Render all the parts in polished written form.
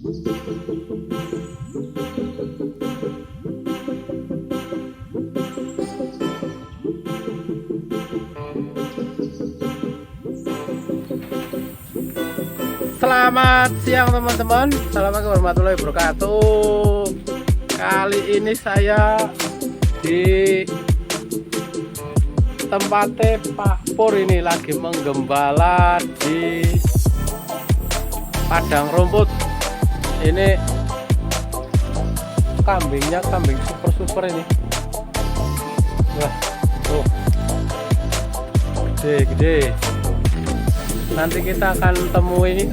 Selamat siang teman-teman. Assalamualaikum warahmatullahi wabarakatuh. Kali ini saya di tempatnya Pak Pur, ini lagi menggembala di padang rumput. Ini kambingnya kambing super ini. Wah, tuh gede. Nanti kita akan temui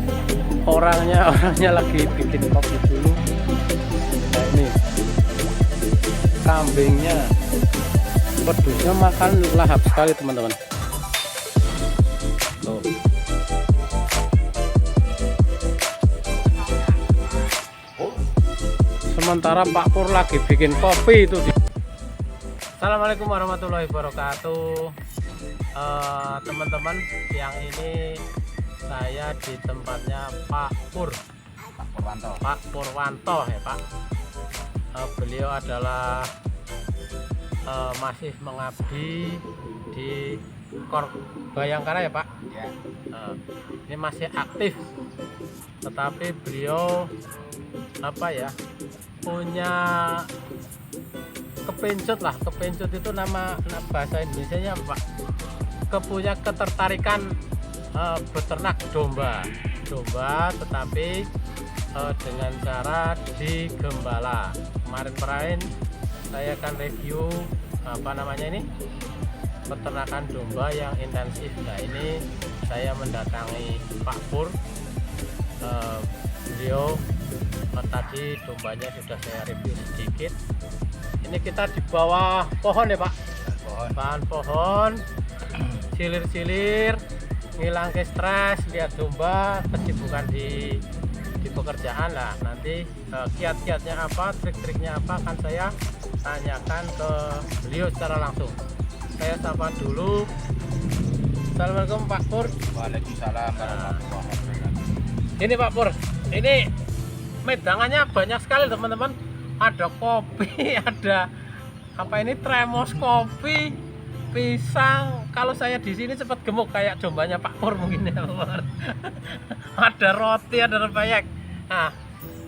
orangnya lagi bikin kopi dulu. Nah, ini kambingnya, pedusnya makan lahap sekali teman-teman. Tuh. Sementara Pak Pur lagi bikin kopi itu. Assalamualaikum warahmatullahi wabarakatuh. Teman-teman, siang ini saya di tempatnya Pak Purwanto ya Pak. Beliau adalah masih mengabdi di Kor Bayangkara ya Pak ya. Ini masih aktif, tetapi beliau punya kepencut itu nama bahasa Indonesianya Pak, punya ketertarikan beternak domba, tetapi dengan cara digembala. Kemarin saya akan review peternakan domba yang intensif. Nah, ini saya mendatangi Pak Pur. Beliau tadi dombanya sudah saya review sedikit. Ini kita di bawah pohon ya Pak, bahan pohon, silir-silir, ngilang ke stres, lihat domba, kesibukan di pekerjaan lah. Nanti kiat-kiatnya apa, trik-triknya apa akan saya tanyakan ke beliau secara langsung. Saya sapa dulu. Assalamualaikum Pak Pur. Waalaikumsalam warahmatullahi wabarakatuh. Ini Pak Pur, ini medangannya banyak sekali teman-teman. Ada kopi, ada tremos kopi, pisang. Kalau saya di sini cepat gemuk kayak dombanya Pak Pur mungkin ya. Ada roti, ada rempeyek.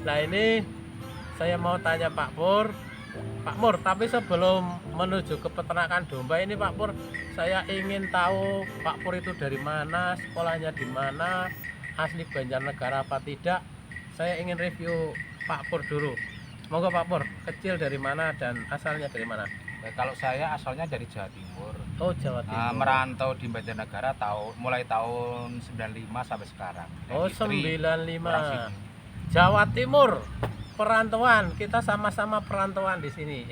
Nah ini saya mau tanya Pak Pur. Pak Pur, tapi sebelum menuju ke peternakan domba ini Pak Pur, saya ingin tahu Pak Pur itu dari mana, sekolahnya di mana, asli Banjarnegara apa tidak. Saya ingin review Pak Pur dulu. Monggo Pak Pur, kecil dari mana dan asalnya dari mana? Kalau saya asalnya dari Jawa Timur. Oh, Jawa Timur. Merantau di Banjarnegara mulai tahun 95 sampai sekarang. Oh, 95. Jawa Timur, perantauan. Kita sama-sama perantauan di sini.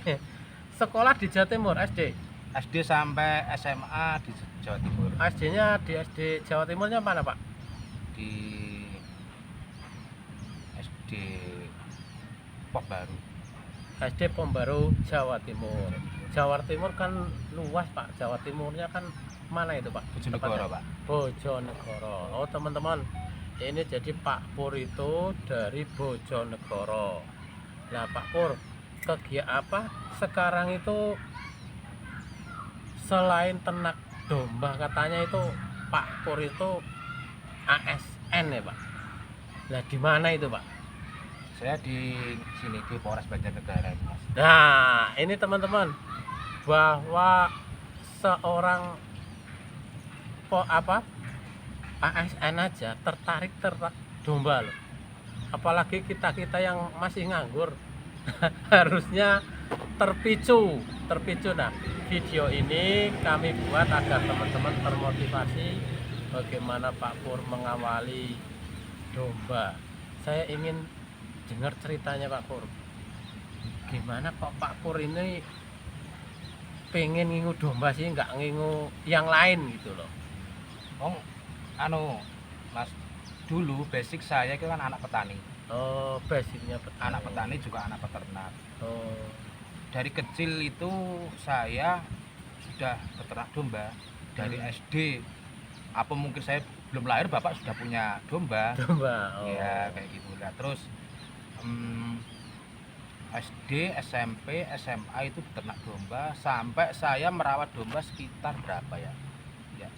Sekolah di Jawa Timur, SD. SD sampai SMA di Jawa Timur. SD-nya di SD Jawa Timurnya mana Pak? Di SD Pok Baru. SD Pom Baru, Jawa Timur. Jawa Timur kan luas Pak. Jawa Timurnya kan mana itu Pak? Bojonegoro Pak. Bojonegoro. Oh teman-teman, ini jadi Pak Pur itu dari Bojonegoro. Nah Pak Pur, kegiatan apa sekarang itu selain ternak domba, katanya itu Pak Pur itu ASN ya Pak. Nah di mana itu Pak? Saya di sini di Polres Banjarnegara ini, Mas. Nah ini teman-teman, bahwa seorang ASN aja tertarik domba loh. Apalagi kita yang masih nganggur harusnya terpicu. Nah, video ini kami buat agar teman-teman termotivasi bagaimana Pak Pur mengawali domba. Saya ingin dengar ceritanya Pak Pur. Gimana kok Pak Pur ini pengen ngingu domba sih, nggak ngingu yang lain gitu loh. Mas, dulu basic saya itu kan anak petani. Oh, basicnya petani. Anak petani juga anak peternak. Oh. Dari kecil itu saya sudah peternak domba dari SD. Apa mungkin saya belum lahir bapak sudah punya domba? Oh. Ya kayak gitu lah. Terus SD, SMP, SMA itu beternak domba sampai saya merawat domba sekitar berapa ya? Ya,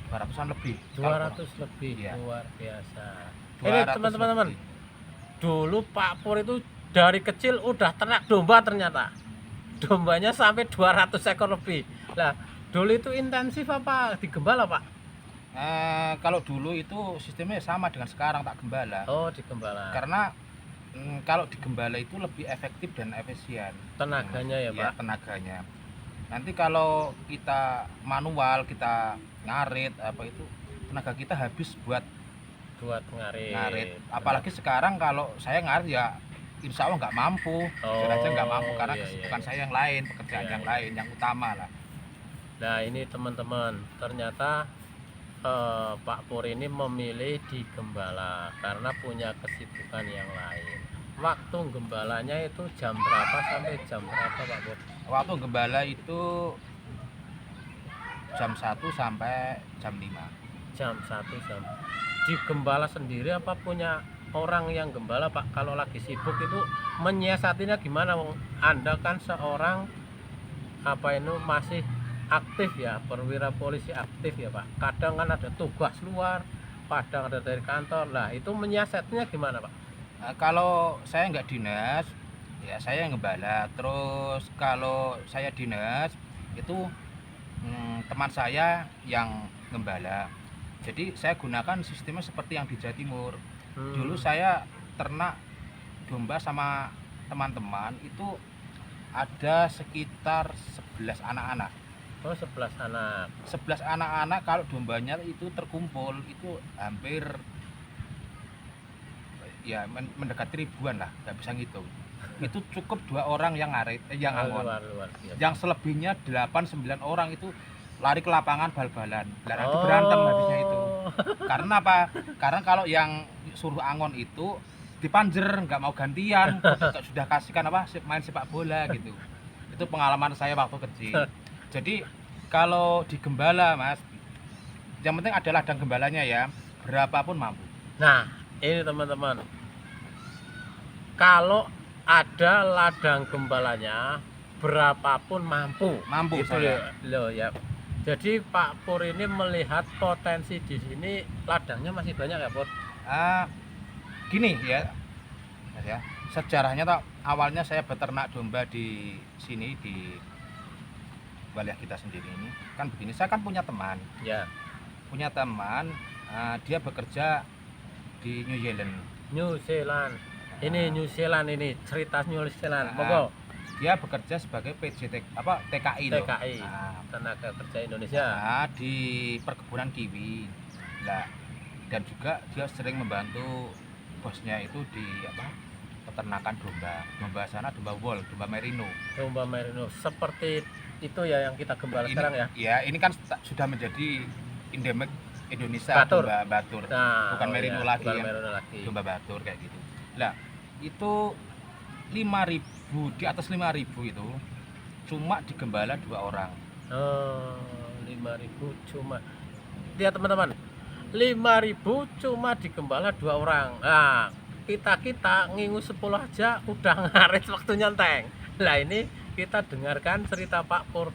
200-an lebih. 200 lebih, Iya. luar biasa. Ini 200 teman-teman, lebih. dulu Pak Pur itu dari kecil udah ternak domba ternyata. Dombanya sampai 200 ekor lebih. Lah, dulu itu intensif apa digembala, Pak? Kalau dulu itu sistemnya sama dengan sekarang, tak gembala. Oh, digembala. Karena kalau digembala itu lebih efektif dan efisien Tenaganya ya, Pak. tenaganya. Nanti kalau kita manual, kita ngarit apa itu, tenaga kita habis buat Buat ngarit. ngarit. Apalagi sekarang kalau saya ngarit ya insya Allah nggak mampu, jujur aja nggak mampu karena iya, kesibukan iya. saya yang lain, pekerjaan Iya, yang iya. lain, yang utama lah. Nah, ini teman-teman, ternyata Pak Pur ini memilih di gembala karena punya kesibukan yang lain. Waktu gembalanya itu jam berapa sampai jam berapa, Pak Pur? Waktu gembala itu jam 1 sampai jam 5. Jam 1 jam. Di gembala sendiri apa punya orang yang gembala, Pak? Kalau lagi sibuk itu menyiasatinya gimana, Wong? Anda kan seorang apa itu masih aktif ya, perwira polisi aktif ya, Pak. Kadang kan ada tugas luar, kadang ada dari kantor. Lah, itu menyiasatinya gimana, Pak? Kalau saya nggak dinas, ya saya yang gembala. Terus kalau saya dinas itu teman saya yang gembala. Jadi saya gunakan sistemnya seperti yang di Jawa Timur. Dulu saya ternak domba sama teman-teman itu ada sekitar 11 anak-anak. Oh, 11 anak. 11 anak-anak kalau dombanya itu terkumpul itu hampir ya mendekati ribuan lah, nggak bisa ngitung. Itu cukup 2 orang yang ngarit, yang Oh, angon. luar biasa. Yang selebihnya 8-9 orang itu lari ke lapangan bal-balan. Lah nanti berantem habisnya itu. Karena apa? Karena kalau yang suruh angon itu dipanjer, nggak mau gantian, sudah kasihkan apa main sepak bola gitu. Itu pengalaman saya waktu kecil. Jadi kalau di gembala, Mas, yang penting ada ladang gembalanya ya, berapapun mampu. Nah, ini teman-teman, kalau ada ladang gembalanya berapapun mampu. Mampu Itu saya. loh ya. Jadi Pak Pur ini melihat potensi di sini ladangnya masih banyak ya, Pur? Gini ya, Mas ya. Sejarahnya tak awalnya saya beternak domba di sini di wilayah kita sendiri ini. Kan begini, saya kan punya teman. Ya, Dia bekerja di New Zealand. New Zealand. Ini New Zealand ini cerita New Zealand. Ah. Monggo. Dia bekerja sebagai TKI loh. TKI, Tenaga Kerja Indonesia. Di perkebunan kiwi. Lah, dan juga dia sering membantu bosnya itu di peternakan domba sana, domba wool, domba merino. Domba merino seperti itu ya yang kita gembala sekarang ya. Ya, ini kan sudah menjadi endemik Indonesia, Batur. domba batur. Nah, Bukan merino lagi bukan yang merino lagi. domba batur kayak gitu. Lah, itu 5.000, di atas 5.000 itu cuma digembala 2 orang. Oh, 5.000 cuma. Lihat teman-teman. 5.000 cuma digembala 2 orang. Nah, kita ngingu 10 aja udah ngarit waktu nyenteng. Lah ini kita dengarkan cerita Pak Pur.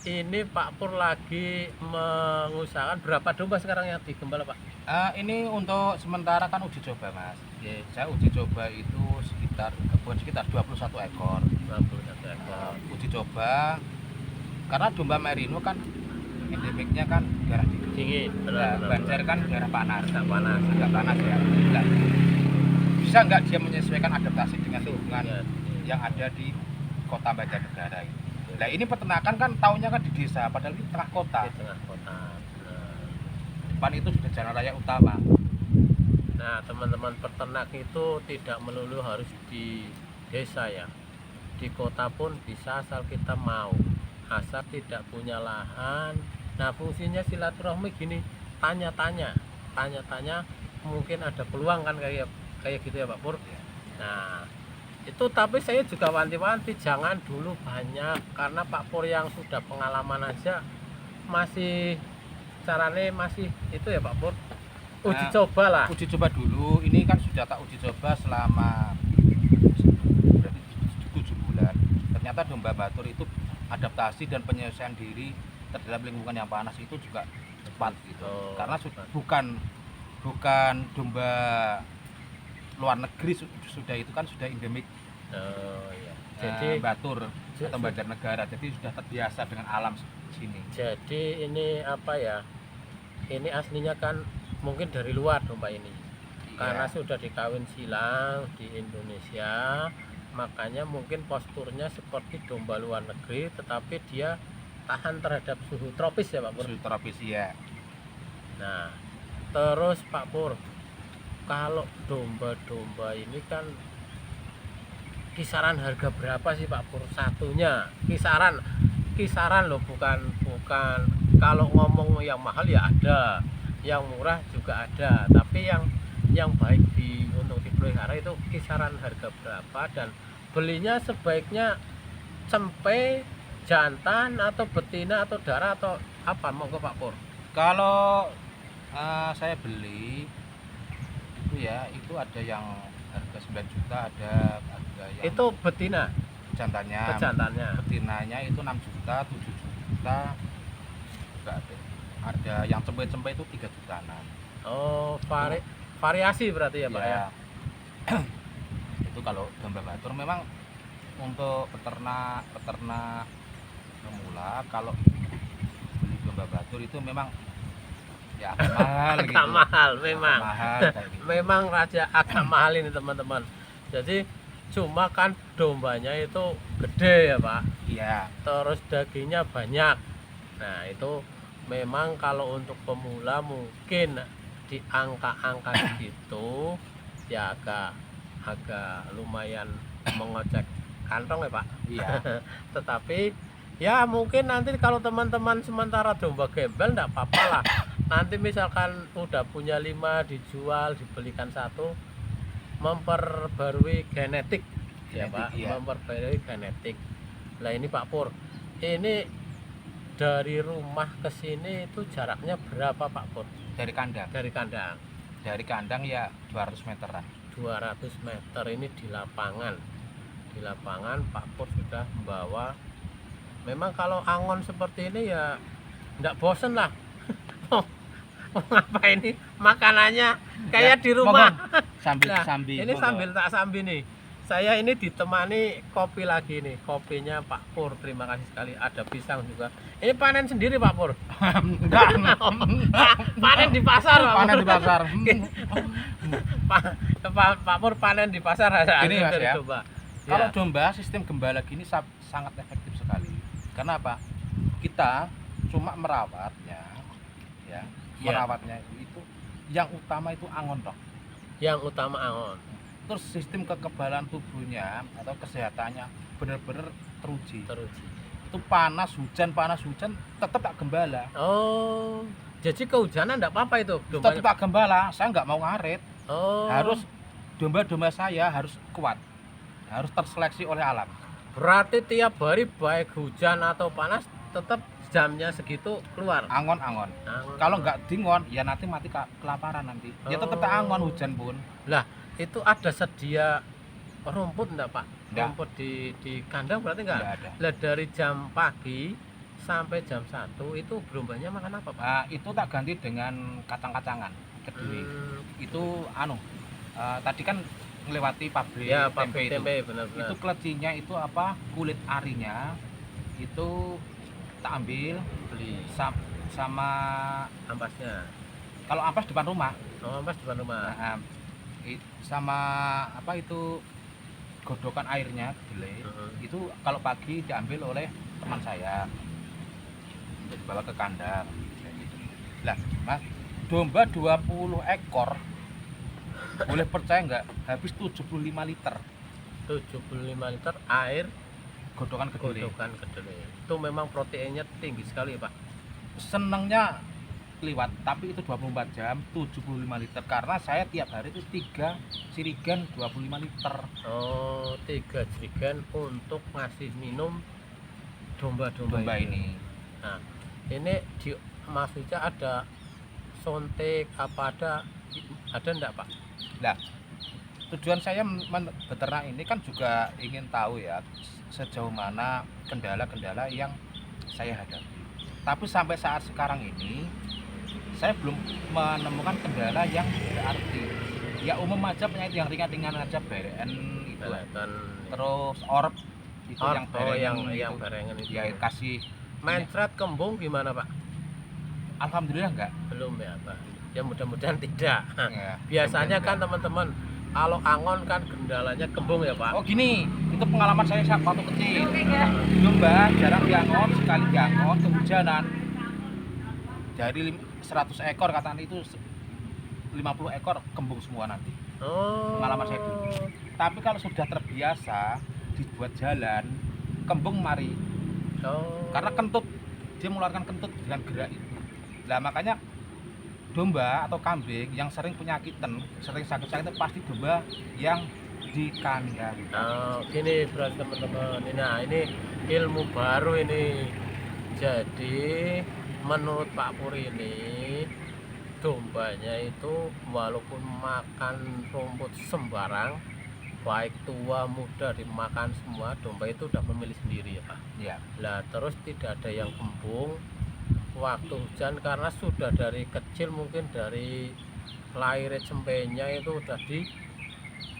Ini Pak Pur lagi mengusahakan berapa domba sekarang yang digembala, Pak? Ini untuk sementara kan uji coba, Mas. Oke, Saya uji coba itu sekitar 21 ekor. 21 ekor. Uji coba karena domba merino kan endemiknya kan daerah dingin. Dingin, Nah, benar. Banjar kan daerah panas. Agak panas. Agak panas ya. Nah, bisa nggak dia menyesuaikan adaptasi dengan lingkungan Ya, yang ada di kota Banjarnegara ini? Nah, ini peternakan kan tahunnya kan di desa, padahal di tengah kota. di tengah kota. Depan itu sudah jalan raya utama. Nah, teman-teman, peternak itu tidak melulu harus di desa ya. Di kota pun bisa asal kita mau. Asal tidak punya lahan. Nah, fungsinya silaturahmi gini, tanya-tanya, mungkin ada peluang kan kayak gitu ya Pak Pur. Nah, itu tapi saya juga wanti-wanti jangan dulu banyak karena Pak Pur yang sudah pengalaman aja masih caranya masih itu ya Pak Pur. Uji Nah, coba lah. Uji coba dulu, ini ini kan sudah tak uji coba selama berarti 7 bulan. Ternyata domba Batur itu adaptasi dan penyelesaian diri terhadap lingkungan yang panas itu juga cepat gitu. Oh, Karena cepat. bukan domba luar negeri, sudah itu kan sudah endemik Oh iya. Jadi Batur atau Banjarnegara, jadi sudah terbiasa dengan alam sini. jadi ini apa ya? Ini aslinya kan mungkin dari luar domba ini. Karena Iya. sudah dikawin silang di Indonesia, makanya mungkin posturnya seperti domba luar negeri, tetapi dia tahan terhadap suhu tropis ya Pak Pur. Suhu tropis ya. Nah, terus Pak Pur, kalau domba-domba ini kan kisaran harga berapa sih Pak Pur satunya? Kisaran loh, bukan kalau ngomong yang mahal ya ada, yang murah juga ada, tapi yang baik untuk dipelihara itu kisaran harga berapa, dan belinya sebaiknya cempe, jantan atau betina atau darah atau apa, monggo Pak Pur. Kalau saya beli itu ya, itu ada yang harga 9 juta, ada yang Itu betina, jantannya. pejantannya. Betinanya itu 6 juta, 7 juta juga ada. Ada yang cempe-cempe itu 3 jutaan. Oh, variasi berarti ya Pak ya. Itu kalau domba Batur memang untuk peternak pemula, kalau beli domba Batur itu memang ya agak mahal gitu. Agak mahal Agak memang. mahal kayak gitu. Memang raja agak mahal ini teman-teman. Jadi cuma kan dombanya itu gede ya Pak. Iya. Terus dagingnya banyak. Nah, itu memang kalau untuk pemula mungkin di angka-angka segitu ya agak lumayan mengocek kantong ya Pak. Iya. Tetapi ya mungkin nanti kalau teman-teman sementara domba gembel enggak apa-apa lah. Nanti misalkan udah punya 5 dijual, dibelikan satu, memperbarui genetik ya Genetik, Pak, iya. memperbarui genetik. Lah ini Pak Pur, ini dari rumah ke sini itu jaraknya berapa Pak Pur? Dari kandang. Dari kandang Ya 200 meteran. 200 meter ini di lapangan. Di lapangan Pak Pur sudah membawa. Memang kalau angon seperti ini ya enggak bosen lah. Apa ini makanannya kayak Ya, di rumah. Sambil Nah, sambil. ini sambil tak sambil nih. Saya ini ditemani kopi lagi nih. Kopinya Pak Pur, terima kasih sekali. Ada pisang juga. Ini panen sendiri Pak Pur. Enggak. Panen di pasar Pak Panen Pur. di pasar. Pak Pur panen di pasar hasil Ini, Mas, dari ya. domba. Kalau Ya. domba sistem gembala gini sangat efektif sekali. Karena apa? Kita cuma merawatnya, ya. Ya. Merawatnya itu yang utama itu angon toh. Yang utama angon. Terus sistem kekebalan tubuhnya atau kesehatannya benar-benar teruji. Teruji. Itu panas hujan tetap tak gembala. Oh, jadi kehujanan enggak apa-apa itu Tetap tak gembala. Saya nggak mau ngaret. Oh. Harus domba-domba saya harus kuat. Harus terseleksi oleh alam. Berarti tiap hari baik hujan atau panas tetap jamnya segitu keluar. Angon. Angon. Kalau nggak dingon, ya nanti mati kelaparan nanti. Ya tetap tak angon hujan pun. Lah, itu ada sedia rumput enggak, Pak? Enggak. Rumput di kandang berarti enggak? Nggak ada. Lah dari jam pagi sampai jam 1 itu berombanya makan apa, Pak? Nah, itu tak ganti dengan kacang-kacangan kediri. Itu tadi kan melewati pabrik Ya, tempe pabrik itu. tempe benar-benar. Itu kelecinya itu apa? Kulit arinya itu tak ambil Beli sama ampasnya. kalau ampas depan rumah. Oh, ampas depan rumah. Nah, sama apa itu godokan airnya kedelai. Heeh. Itu kalau pagi diambil oleh teman saya untuk dibawa ke kandang kayak gitu. Lah Mas, domba 20 ekor boleh percaya nggak habis 75 liter 75 liter air godokan kedelai. godokan kedelai. Itu memang proteinnya tinggi sekali, Pak. Senengnya liwat, tapi itu 24 jam 75 liter karena saya tiap hari itu 3 sirigan 25 liter. Oh, 3 jerigen untuk ngasih minum domba-domba Domba ini. Nah, ini di maksudnya ada sontek apa ada enggak Pak? Nah, tujuan saya beternak ini kan juga ingin tahu ya sejauh mana kendala-kendala yang saya hadapi. Tapi sampai saat sekarang ini saya belum menemukan kendala yang berarti. Ya umum aja penyakit yang ringan-ringan aja, BN itu. Dan Terus orb itu yang berengen yang itu. berengen itu. Ya kasih Mencret kembung gimana Pak? alhamdulillah enggak. Belum ya Pak. Ya mudah-mudahan tidak. Ya, Biasanya kan mudah-mudahan. teman-teman kalau angon kan kendalanya kembung ya Pak. Oh gini, itu pengalaman saya saat waktu kecil. Domba jarang diangon, sekali diangon kehujanan. Dari 100 ekor katanya itu 50 ekor kembung semua nanti. Oh. Pengalaman saya dulu. Tapi kalau sudah terbiasa dibuat jalan, kembung mari. Oh. Karena kentut, dia mengeluarkan kentut dengan gerak itu. Nah makanya domba atau kambing yang sering penyakitan, sering sakit-sakit itu pasti domba yang di kandang. Nah, gini berarti teman-teman. Nah, ini ilmu baru ini. Jadi menurut Pak Pur ini dombanya itu walaupun makan rumput sembarang, baik tua muda dimakan semua, domba itu udah memilih sendiri ya Pak. Ya. Lah terus tidak ada yang kembung waktu hujan karena sudah dari kecil, mungkin dari lahir cempenya itu udah di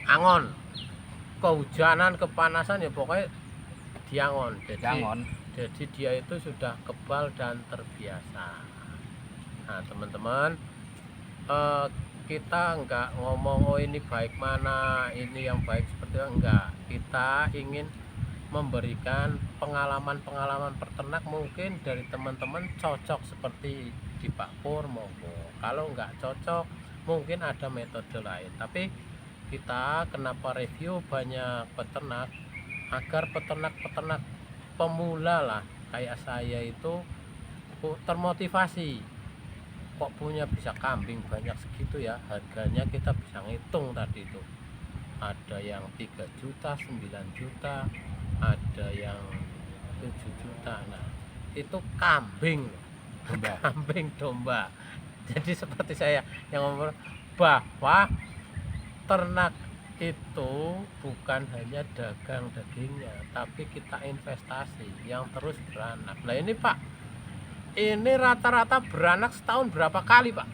angon, kehujanan kepanasan ya pokoknya diangon. Jadi dia itu sudah kebal dan terbiasa. Nah teman-teman, kita enggak ngomong oh ini baik mana, ini yang baik seperti itu, enggak. Kita ingin memberikan pengalaman-pengalaman peternak, mungkin dari teman-teman cocok seperti di Pak Pur monggo. Kalau enggak cocok mungkin ada metode lain. Tapi kita kenapa review banyak peternak, agar peternak-peternak pemula lah kayak saya itu termotivasi. Kok punya bisa kambing banyak segitu ya, harganya kita bisa ngitung tadi itu. Ada yang 3 juta, 9 juta, ada yang 7 juta. Nah, itu kambing, Domba. kambing domba. Jadi seperti saya yang ngomong bahwa ternak itu bukan hanya dagang dagingnya, tapi kita investasi yang terus beranak. Nah ini Pak, ini rata-rata beranak setahun berapa kali Pak?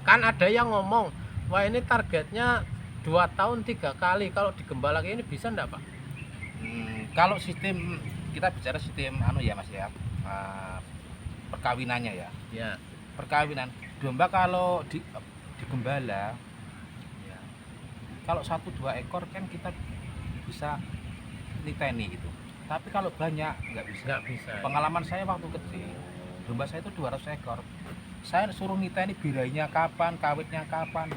Kan ada yang ngomong, wah ini targetnya 2 tahun 3 kali. Kalau digembala ini bisa enggak Pak? Kalau sistem, kita bicara sistem ya Mas ya, perkawinannya ya. Ya. Perkawinan domba kalau digembala ya, kalau 1-2 ekor kan kita bisa niteni gitu. Tapi kalau banyak nggak bisa. Nggak bisa. Pengalaman saya waktu kecil, domba saya itu 200 ekor. Saya suruh niteni birainya kapan, kawitnya kapan.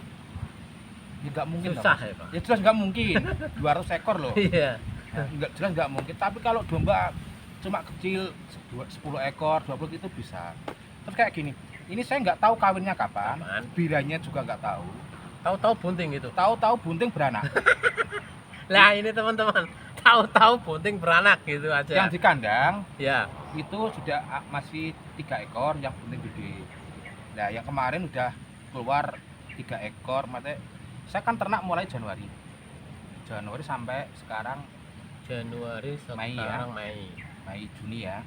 Ya nggak mungkin. Susah ya Pak? Ya jelas nggak mungkin. 200 ekor loh. Iya. Nggak jelas nggak mungkin. Tapi kalau domba cuma kecil 10 ekor, 20 itu bisa. Terus kayak gini, ini saya nggak tahu kawinnya kapan, biranya juga nggak tahu. Tahu-tahu bunting itu. Tahu-tahu bunting beranak. Lah ini teman-teman, tahu-tahu bunting beranak gitu aja. Yang di kandang Ya. itu sudah masih 3 ekor yang bunting gede. Nah yang kemarin udah keluar 3 ekor. Makanya saya kan ternak mulai Januari sampai sekarang Januari Mei sekarang ya. Mei Juni ya,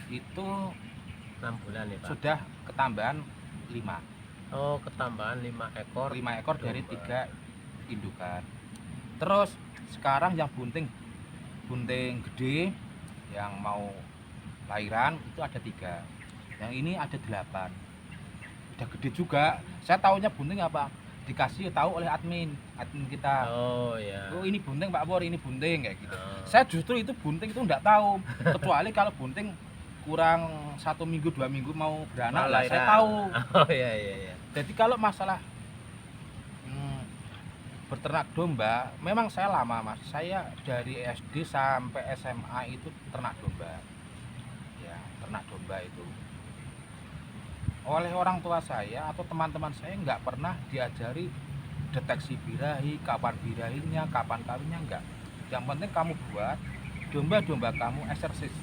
itu 6 bulan ya Pak. sudah ketambahan 5 Oh ketambahan 5 ekor. 5 ekor dari domba. 3 indukan. Terus sekarang yang bunting gede yang mau lahiran itu ada 3, yang ini ada 8, udah gede juga. Saya taunya bunting apa, dikasih tahu oleh admin kita. Oh ya. Oh ini bunting Pak Pur, ini bunting kayak gitu. Oh. Saya justru itu bunting itu enggak tahu, kecuali kalau bunting kurang 1 minggu 2 minggu mau beranak lah saya tahu. Oh iya. Jadi kalau masalah berternak domba, memang saya lama Mas. Saya dari SD sampai SMA itu ternak domba. Ya, ternak domba itu. Oleh orang tua saya atau teman-teman saya nggak pernah diajari deteksi birahi, kapan birahinya, kapan kawinnya, enggak. Yang penting kamu buat domba-domba kamu eksersis.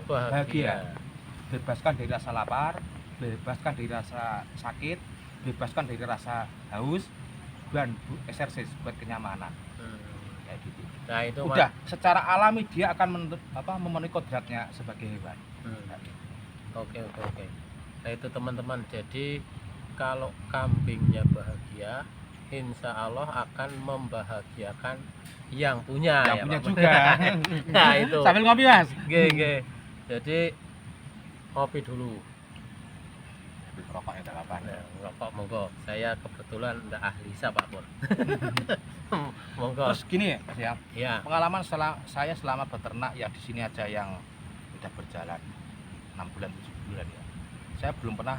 Bahagia. Bebaskan dari rasa lapar, bebaskan dari rasa sakit, bebaskan dari rasa haus dan exercise buat kenyamanan kayak gitu. Nah itu Udah secara alami dia akan memenuhi kodratnya sebagai hewan. Oke. Nah itu teman-teman, jadi kalau kambingnya bahagia, insya Allah akan membahagiakan yang punya. Yang ya, punya Pak? juga. Nah itu. Sambil ngopi Mas. Oke. Jadi kopi dulu. Rokoknya tak apa. Nah, rokok monggo. Saya kebetulan ndak ahli Pak Pur. Monggo. Terus gini Mas ya. Ya. Pengalaman saya selama beternak ya di sini aja yang udah berjalan 6 bulan 7 bulan ya. Saya belum pernah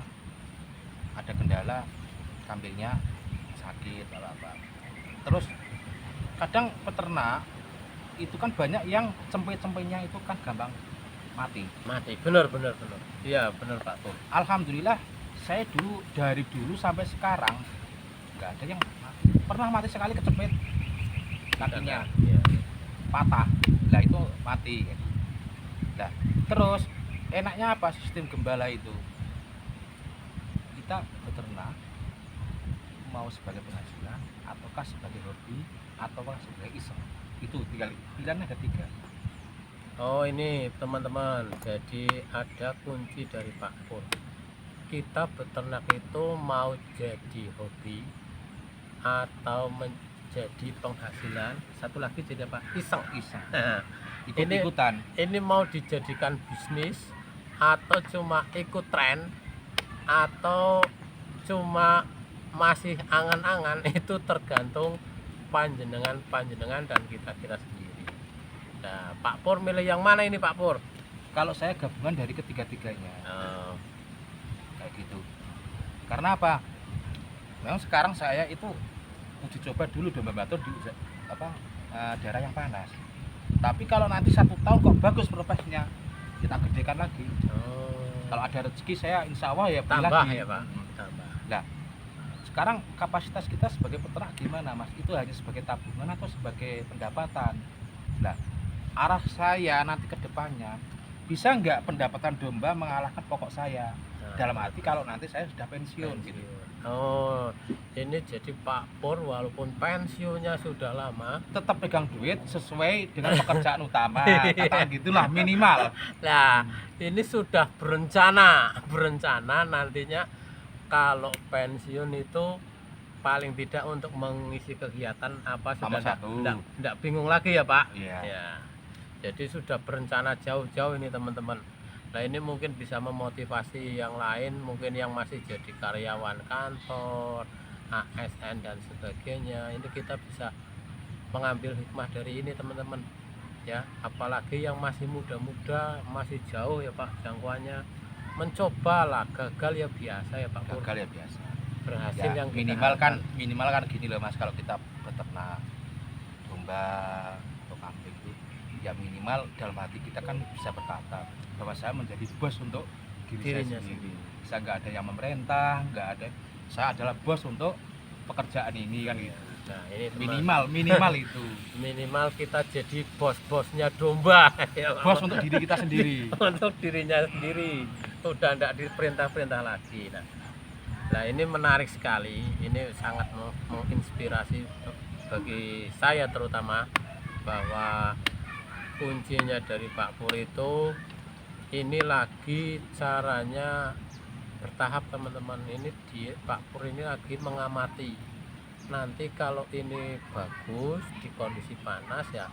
ada kendala kambingnya sakit atau apa. Terus kadang peternak itu kan banyak yang cempe-cempenya itu kan gampang mati. Bener. Iya bener Pak Pur. Alhamdulillah saya dari dulu sampai sekarang nggak ada yang mati. Pernah mati sekali kecepet kakinya Iya. patah, lah itu mati. Nah terus enaknya apa sistem gembala itu? Kita beternak mau sebagai penghasilan ataukah sebagai hobi ataukah sebagai iseng, itu pilihannya ada 3. Oh ini teman-teman, jadi ada kunci dari Pak Pur. Kita beternak itu mau jadi hobi atau menjadi penghasilan, satu lagi jadi apa? Iseng. Nah, Ikut-ikutan. ini mau dijadikan bisnis atau cuma ikut tren atau cuma masih angan-angan, itu tergantung panjenengan dan kita sendiri. Nah, Pak Pur milih yang mana ini Pak Pur? Kalau saya gabungan dari ketiga-tiganya. Oh. Kayak gitu. Karena apa? Memang sekarang saya itu uji coba dulu domba batur di daerah yang panas. Tapi kalau nanti 1 tahun kok bagus profesinya, kita gedekan lagi. Kalau ada rezeki saya insya Allah ya Tambah lagi. ya Pak. Tambah. Nah, sekarang kapasitas kita sebagai peternak gimana Mas? Itu hanya sebagai tabungan atau sebagai pendapatan? Nah, arah saya nanti ke depannya bisa nggak pendapatan domba mengalahkan pokok saya? Dalam arti kalau nanti saya sudah pensiun gitu. Oh, ini jadi Pak Pur walaupun pensiunnya sudah lama, Tetap pegang duit sesuai dengan pekerjaan utama, katakan gitulah minimal. nah ini sudah berencana nantinya kalau pensiun itu paling tidak untuk mengisi kegiatan apa Sama sudah satu. enggak bingung lagi ya Pak. Iya. Ya. Jadi sudah berencana jauh-jauh ini teman-teman. Nah ini mungkin bisa memotivasi yang lain, mungkin yang masih jadi karyawan kantor, ASN dan sebagainya. Ini kita bisa mengambil hikmah dari ini teman-teman. Ya, apalagi yang masih muda-muda, masih jauh ya Pak jangkauannya. Mencobalah, gagal ya biasa ya Pak Pur. Gagal ya biasa. Berhasil Ya, yang kita minimal kan gini loh Mas, kalau kita beternak domba atau kambing itu ya minimal dalam hati kita kan bisa berkata bahwa saya menjadi bos untuk dirinya sendiri. Saya nggak ada yang memerintah, nggak ada. Saya adalah bos untuk pekerjaan ini kan gitu. Nah, ini Minimal itu. minimal kita jadi bos-bosnya domba ya Pak. Bos untuk diri kita sendiri. Untuk dirinya sendiri, udah tidak diperintah-perintah lagi. Nah ini menarik sekali, ini sangat menginspirasi bagi saya terutama, bahwa kuncinya dari Pak Pur itu ini lagi caranya bertahap teman-teman. Ini Pak Pur ini lagi mengamati, nanti kalau ini bagus di kondisi panas ya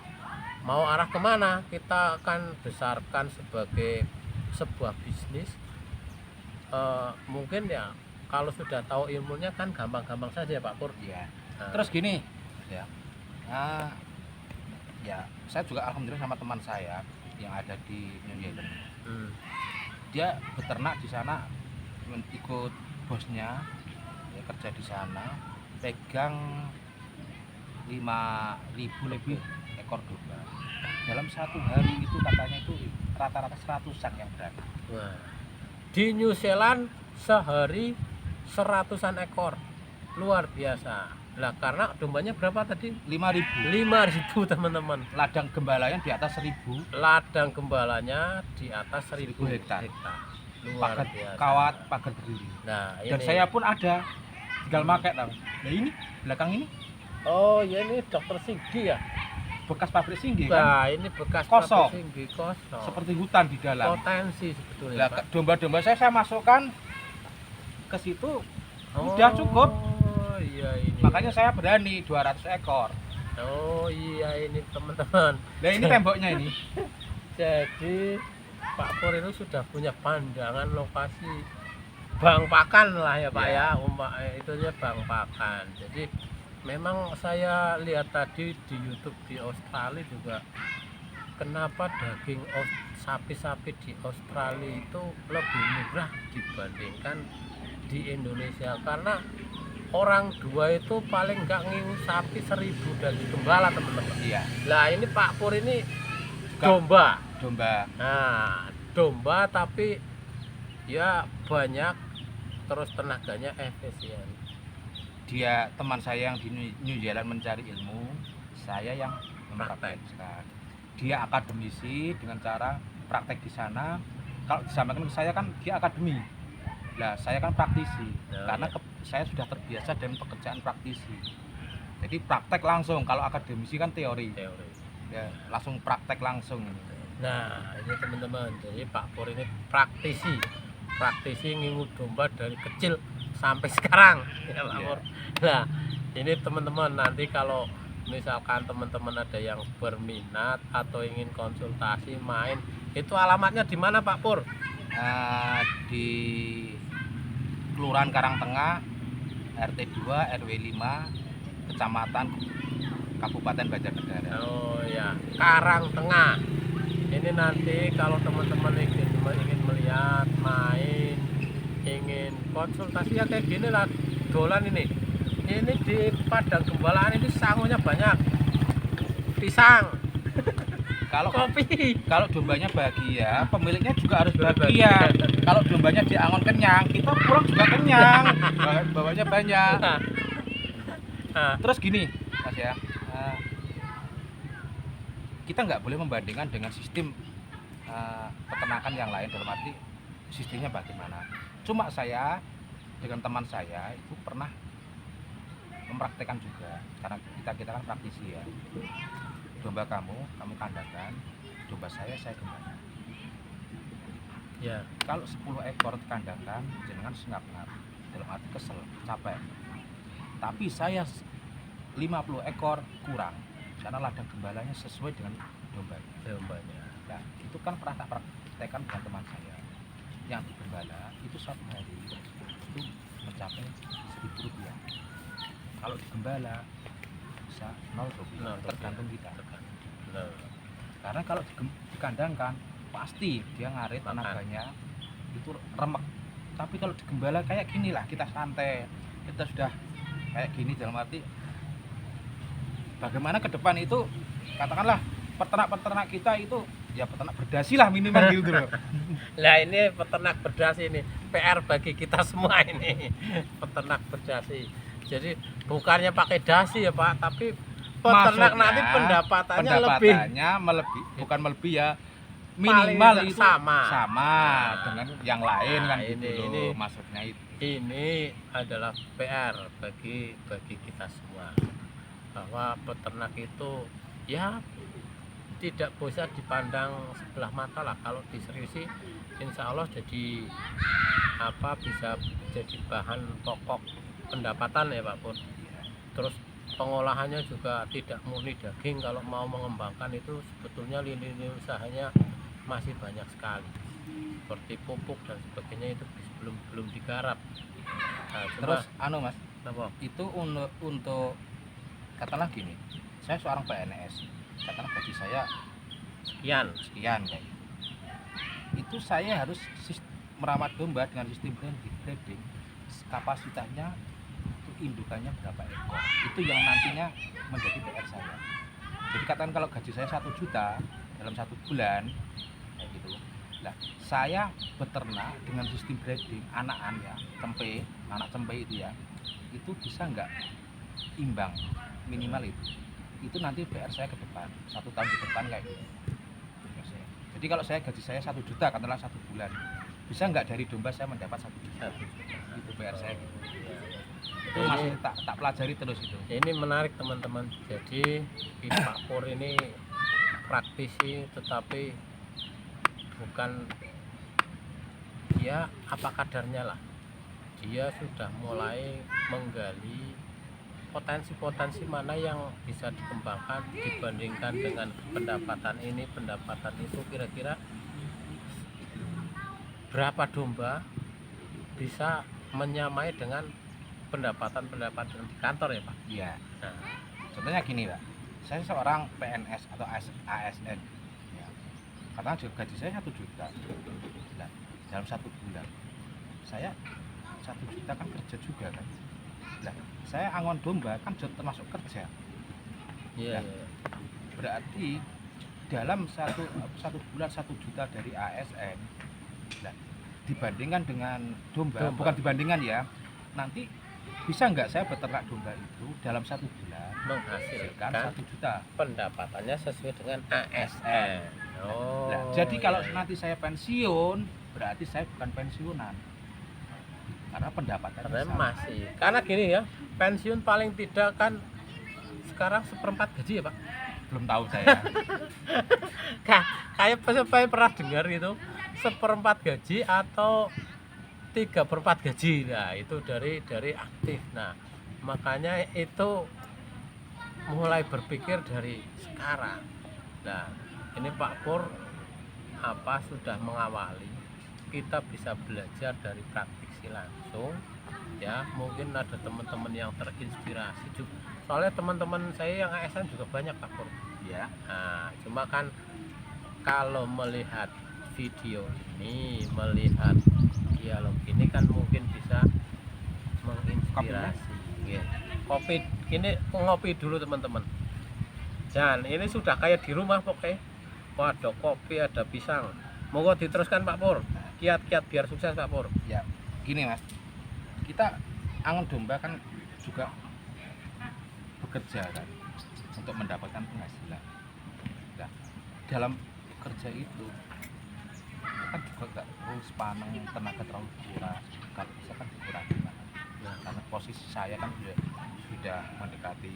mau arah kemana, kita akan besarkan sebagai sebuah bisnis. Mungkin ya kalau sudah tahu ilmunya kan gampang-gampang saja Pak Pur. Iya. Nah, Terus gini, ya. Ya, saya juga alhamdulillah sama teman saya yang ada di New Zealand. Dia beternak di sana, ikut bosnya, ya, kerja di sana, pegang 5.000 lebih ekor domba. Dalam 1 hari itu katanya itu rata-rata 100-an yang berangkat. Wah. Di New Zealand sehari 100-an ekor, luar biasa. Lah karena dombanya berapa tadi? 5.000. 5.000 teman-teman. Ladang gembalanya di atas 1.000. Ladang gembalanya di atas 1.000 hektar. Luar Pagar biasa. kawat, pagar berduri. Nah, Dan ini saya pun ada tinggal pakai tau. Nah ini belakang ini Oh ya, ini dokter Singgi ya. bekas pabrik Singgi kan, Nah ini bekas Kosong. pabrik Singgi kosong. seperti hutan di dalam. Potensi sebetulnya. Lah Pak. domba-domba saya masukkan ke situ, udah cukup. Oh iya ini. Makanya saya berani 200 ekor. Oh iya ini teman-teman. Nah ini temboknya ini. Jadi Pak Pur itu sudah punya pandangan lokasi Bang Pakan lah ya Pak Ya. ya. Itunya Bang Pakan. Jadi memang saya lihat tadi di YouTube di Australia juga, kenapa daging sapi-sapi di Australia itu lebih murah dibandingkan di Indonesia, karena orang dua itu paling nggak ngingu sapi 1000 daging gembala teman-teman. Iya, Lah ini Pak Pur ini Enggak. domba. domba. Nah, domba tapi ya banyak, terus tenaganya efisien. Dia teman saya yang di New Zealand mencari ilmu, saya yang mempraktekkan. Dia akademisi dengan cara praktek di sana. Kalau disamakan ke saya kan dia akademi. Lah saya kan praktisi. Ya, Karena ya. saya sudah terbiasa dengan pekerjaan praktisi. Jadi praktek langsung. Kalau akademisi kan teori. Teori. Ya, langsung praktek langsung. Nah, ini teman-teman, jadi Pak Pur ini praktisi ngingu domba dari kecil sampai sekarang ya Pak Iya. Pur. Nah, ini teman-teman, nanti kalau misalkan teman-teman ada yang berminat atau ingin konsultasi main, itu alamatnya di mana Pak Pur? Di Kelurahan Karangtengah, RT 2 RW 5, Kecamatan Kabupaten Banjarnegara. Oh ya, Karang Tengah. Ini nanti kalau teman-teman ingin melihat main, ingin konsultasi ya kayak gini lah, dolan ini. Ini di Padang Gembalaan ini sangunya banyak. Pisang, Kalau kopi. kalau dombanya bahagia, pemiliknya juga harus Bahagia. bahagia. Kalau dombanya diangon kenyang, kita pulang juga kenyang. Bawanya banyak. Nah, Terus gini, Mas ya, kita nggak boleh membandingkan dengan sistem peternakan yang lain, dalam arti sistemnya bagaimana. Cuma saya dengan teman saya itu pernah mempraktekkan juga, karena kita kan praktisi ya. Domba kamu kandangkan, domba saya gembala. ya. Kalau 10 ekor dikandangkan, jenengan ngap-ngap, dalam arti kesel, capek. Tapi saya 50 ekor kurang, karena ladang gembalanya sesuai dengan dombanya. Dombanya. Nah, itu kan pernah tak praktekkan dengan teman saya yang di gembala itu satu hari itu mencapai Rp1.000. Kalau di gembala bisa Rp0, tergantung kita. Nah, Karena kalau dikandangkan pasti dia ngarit Makan. tenaganya itu remek. Tapi kalau di gembala kayak gini lah, kita santai, kita sudah kayak gini, dalam arti bagaimana ke depan itu, katakanlah peternak kita itu ya peternak berdasi lah minimal gitu loh. Lah ini peternak berdasi ini PR bagi kita semua ini. Peternak berdasi. Jadi bukannya pakai dasi ya Pak, tapi peternak Maksudnya, nanti pendapatannya lebih bukan melebihi ya, Paling minimal nggak itu sama. Nah, dengan yang lain Nah, kan gitu ini- loh, ini- maksudnya itu. Ini adalah PR bagi kita semua, bahwa peternak itu ya tidak bisa dipandang sebelah mata lah. Kalau diseriusi insya Allah jadi bisa jadi bahan pokok pendapatan ya Pak Pur. Terus pengolahannya juga tidak murni daging. Kalau mau mengembangkan itu sebetulnya lini usahanya masih banyak sekali, seperti pupuk dan sebagainya itu belum digarap. Nah, Terus Mas, apa? itu untuk katakanlah gini, saya seorang PNS, katakanlah gaji saya Sekian. sekian kayak gitu. Itu saya harus merawat domba dengan sistem breeding, kapasitasnya itu indukannya berapa ekor, itu yang nantinya menjadi PR saya. Jadi katakan kalau gaji saya 1 juta dalam 1 bulan kayak gitu, nah saya beternak dengan sistem breeding anakan ya, anak cempe itu ya, itu bisa nggak imbang minimal itu nanti PR saya ke depan 1 tahun ke depan kayak gitu. Jadi kalau saya gaji saya 1 juta katakanlah 1 bulan, bisa nggak dari domba saya mendapat 1 juta, itu PR saya gitu. Itu masih tak pelajari terus itu. Ini menarik teman-teman. Jadi Pak Pur ini praktisi tetapi bukan dia apa kadarnya lah. Dia sudah mulai menggali potensi-potensi mana yang bisa dikembangkan dibandingkan dengan pendapatan ini, pendapatan itu, kira-kira berapa domba bisa menyamai dengan pendapatan di kantor ya Pak? Iya. Nah, Contohnya gini Pak, saya seorang PNS atau ASN, ya. Katakan juga gaji saya 1 juta. Nah, dalam 1 bulan saya 1 juta kan kerja juga kan. Nah, saya angon domba kan termasuk kerja. iya. Nah, berarti dalam satu bulan 1 juta dari ASN, nah, dibandingkan dengan domba, bukan dibandingkan ya, nanti bisa nggak saya beternak domba itu dalam 1 bulan Menghasilkan 1 juta pendapatannya sesuai dengan ASN. Oh. Nah, jadi kalau iya. nanti saya pensiun, berarti saya bukan pensiunan karena pendapatannya Karena sama. masih, karena gini ya, pensiun paling tidak kan sekarang 1/4 gaji ya Pak. Belum tahu saya. Kayak saya pernah dengar gitu, 1/4 gaji atau 3/4 gaji. Nah itu dari aktif. Nah makanya itu mulai berpikir dari sekarang. Nah ini Pak Pur sudah mengawali, kita bisa belajar dari praktisi langsung ya. Mungkin ada teman-teman yang terinspirasi juga, soalnya teman-teman saya yang ASN juga banyak Pak Pur Ya, nah cuma kan kalau melihat video ini, melihat dialog ini kan mungkin bisa menginspirasi. Nggih. Kopi ini ngopi dulu teman-teman. Dan ini sudah kayak di rumah pokoknya. Ada kopi, ada pisang. Monggo diteruskan Pak Pur. Kiat-kiat biar sukses Pak Pur. ya. Gini Mas, kita angon domba kan juga bekerja kan untuk mendapatkan penghasilan. Nah, dalam kerja itu kan juga nggak terus paneng, tenaga terlalu kuras. Kalau bisa kan dikurangi. Nah, karena posisi saya kan sudah mendekati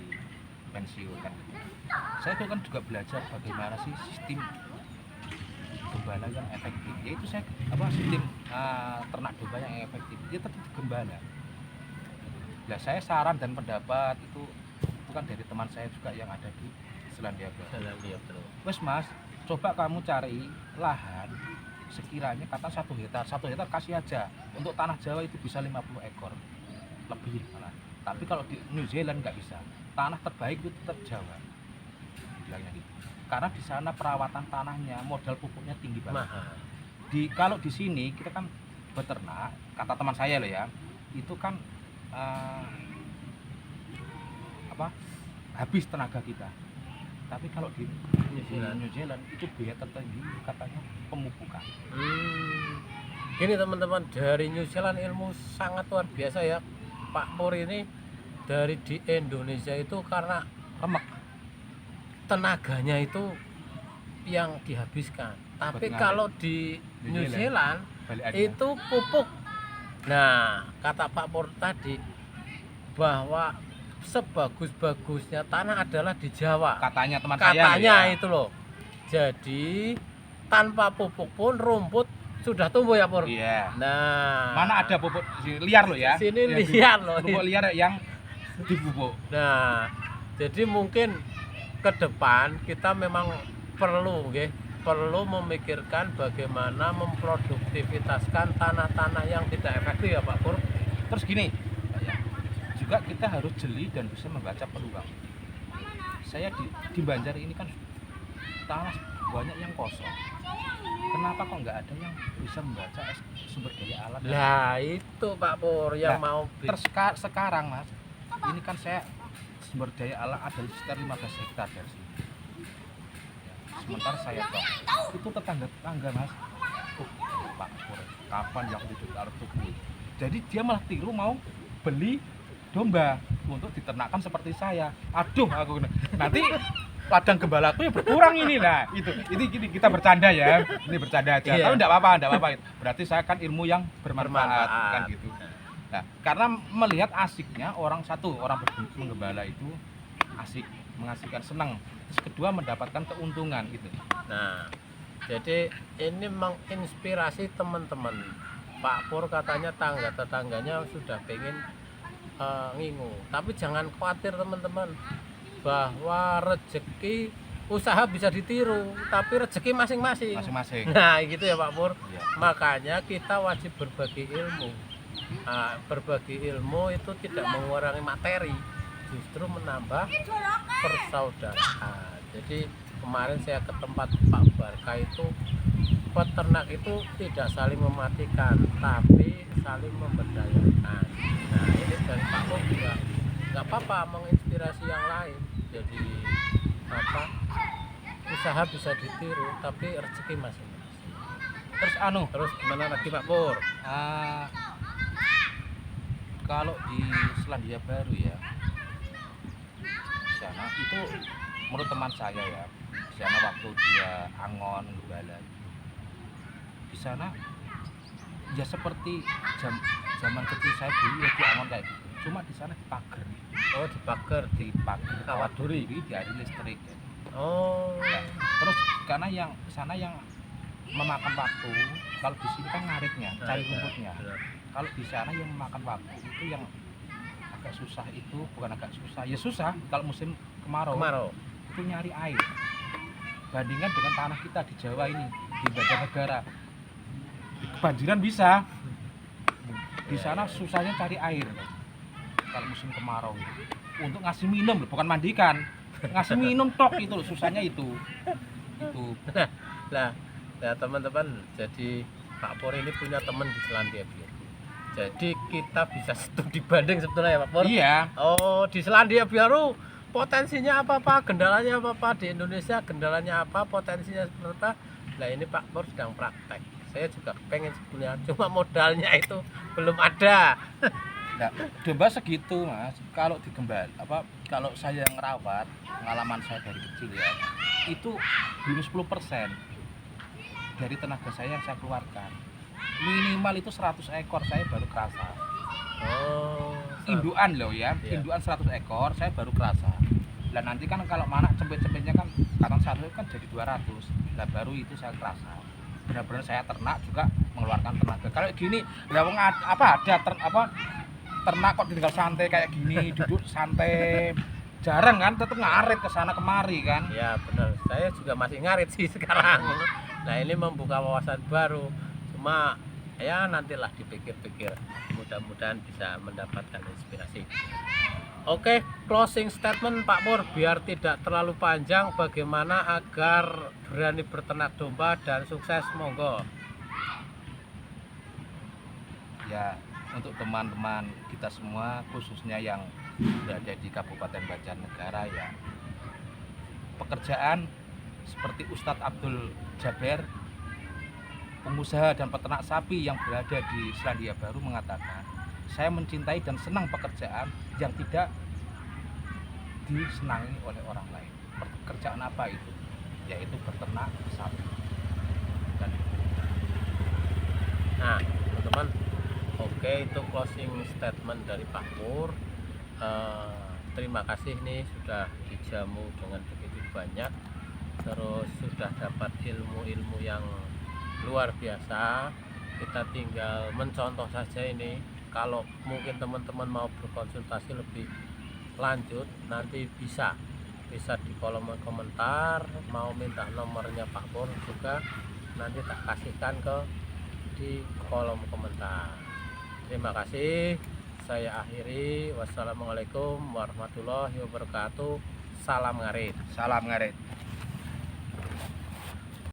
pensiun kan. Saya itu kan juga belajar bagaimana sih sistem gembala yang efektif. Yaitu saya sistem ternak domba yang efektif. Dia tetap gembala. Nah, saya saran dan pendapat itu bukan dari teman saya juga yang ada di Selandia Baru. Wes Mas, coba kamu cari lahan sekiranya kata 1 hektar. 1 hektar kasih aja. Untuk tanah Jawa itu bisa 50 ekor lebih malah. Tapi kalau di New Zealand nggak bisa. Tanah terbaik itu tetap Jawa. Bilangnya gitu. Karena di sana perawatan tanahnya, modal pupuknya tinggi banget. Mahal. Kalau di sini kita kan beternak, kata teman saya loh ya, itu kan habis tenaga kita. Tapi kalau di New Zealand itu biaya tertinggi katanya pemupukan. Gini teman-teman, dari New Zealand ilmu sangat luar biasa ya. Pak Pur ini dari di Indonesia itu karena Remek. tenaganya itu yang dihabiskan. Tapi Betul. kalau di New Zealand Balik aja. itu pupuk. Nah, kata Pak Pur tadi bahwa sebagus-bagusnya tanah adalah di Jawa. Katanya teman saya. Katanya Ya. itu loh. Jadi tanpa pupuk pun rumput sudah tumbuh ya Pur. Iya. Nah, Mana ada pupuk liar loh ya? sini Ya, liar loh. Pupuk liar yang dipupuk. Nah, jadi mungkin ke depan kita memang perlu memikirkan bagaimana memproduktivitaskan tanah-tanah yang tidak efektif ya Pak Pur. Terus gini, juga kita harus jeli dan bisa membaca peluang. Saya di Banjar ini kan tanah banyak yang kosong. Kenapa kok nggak ada yang bisa membaca sumber daya alam? Lah itu Pak Pur yang mau sekarang Mas, ini kan saya sumber daya alam ada sekitar 15 hektar dari sini. Sementara saya itu tetangga Mas. Pak Pur, kapan yang hidup Artuku? Jadi dia malah tiru mau beli domba untuk diternakkan seperti saya. Aduh, aku nanti ladang gembalaku ya berkurang ini. Nah, ini kita bercanda ya. Ini bercanda aja. Iya. Tapi enggak apa-apa. Berarti saya kan ilmu yang bermanfaat kan gitu. Nah, karena melihat asiknya orang menggembala itu asik, mengasihkan, senang. Terus kedua mendapatkan keuntungan gitu. Nah, jadi ini menginspirasi teman-teman. Pak Pur katanya tetangganya sudah pengen ngingu. Tapi jangan khawatir teman-teman, bahwa rezeki usaha bisa ditiru, tapi rezeki masing-masing. Masing-masing. Nah, gitu ya Pak Pur. Iya. Makanya kita wajib berbagi ilmu. Berbagi ilmu itu tidak mengurangi materi, justru menambah persaudaraan. Jadi kemarin saya ke tempat Pak Barka itu, peternak itu tidak saling mematikan, tapi saling memberdayakan. Nah, ini dari Pak Pur juga nggak apa-apa menginspirasi yang lain. Jadi usaha bisa ditiru, tapi rezeki masing-masing. Terus gimana lagi Pak Pur? Kalau di Selandia Baru ya, di sana itu menurut teman saya ya, di sana waktu dia angon gembala, di sana ya seperti zaman kecil saya dulu ya di angon kayak gitu, cuma di sana dipager. Oh, dipager, Dipager kawat duri. di hari listrik ya. Oh, Nah, terus karena yang sana yang memakan waktu, kalau di sini kan ngaritnya, cari rumputnya. Kalau di sana yang memakan waktu itu yang agak susah itu, bukan agak susah, ya susah kalau musim kemarau. Itu nyari air. Bandingkan dengan tanah kita di Jawa ini, di Banjarnegara, kebanjiran bisa. Di sana susahnya cari air kalau musim kemarau. Untuk ngasih minum, bukan mandikan, ngasih minum tok itu susahnya itu. Nah, teman-teman, jadi Pak Pur ini punya teman di Selandia Baru. Jadi kita bisa studi banding sebetulnya ya Pak Pur. Iya. Oh, di Selandia Baru potensinya apa, kendalanya apa, di Indonesia kendalanya apa, potensinya seperti apa. Nah, ini Pak Pur sedang praktek. Saya juga pengen sebetulnya, cuma modalnya itu belum ada. Nah, domba segitu Mas. Kalau kalau saya ngerawat, pengalaman saya dari kecil ya, itu belum 10% dari tenaga saya yang saya keluarkan. Minimal itu 100 ekor saya baru kerasa. Oh, Induan loh ya, Iya. induan 100 ekor saya baru kerasa. Lah nanti kan kalau mana cempet-cempetnya kan kantong satu kan jadi 200. Lah baru itu saya kerasa. Benar-benar saya ternak juga mengeluarkan tenaga. Kalau gini, ternak kok tinggal santai kayak gini, duduk santai. Jarang kan, tetap ngarit ke sana kemari kan. ya benar. Saya juga masih ngarit sih sekarang. Nah, ini membuka wawasan baru. Cuma ya nantilah dipikir-pikir, mudah-mudahan bisa mendapatkan inspirasi. Oke, closing statement Pak Pur biar tidak terlalu panjang, bagaimana agar berani berternak domba dan sukses, monggo. Ya, untuk teman-teman kita semua khususnya yang berada di Kabupaten Banjarnegara ya, pekerjaan seperti Ustadz Abdul Jaber, pengusaha dan peternak sapi yang berada di Selandia Baru mengatakan, saya mencintai dan senang pekerjaan yang tidak disenangi oleh orang lain. Pekerjaan apa itu? Yaitu berternak sapi. Dan Nah, teman-teman, oke, itu closing statement dari Pak Pur. Terima kasih nih sudah dijamu dengan begitu banyak, terus sudah dapat ilmu-ilmu yang luar biasa. Kita tinggal mencontoh saja ini. Kalau mungkin teman-teman mau berkonsultasi lebih lanjut, nanti bisa di kolom komentar. Mau minta nomornya Pak Pur juga nanti tak kasihkan di kolom komentar. Terima kasih. Saya akhiri. Wassalamualaikum warahmatullahi wabarakatuh. Salam ngarit. salam ngarit.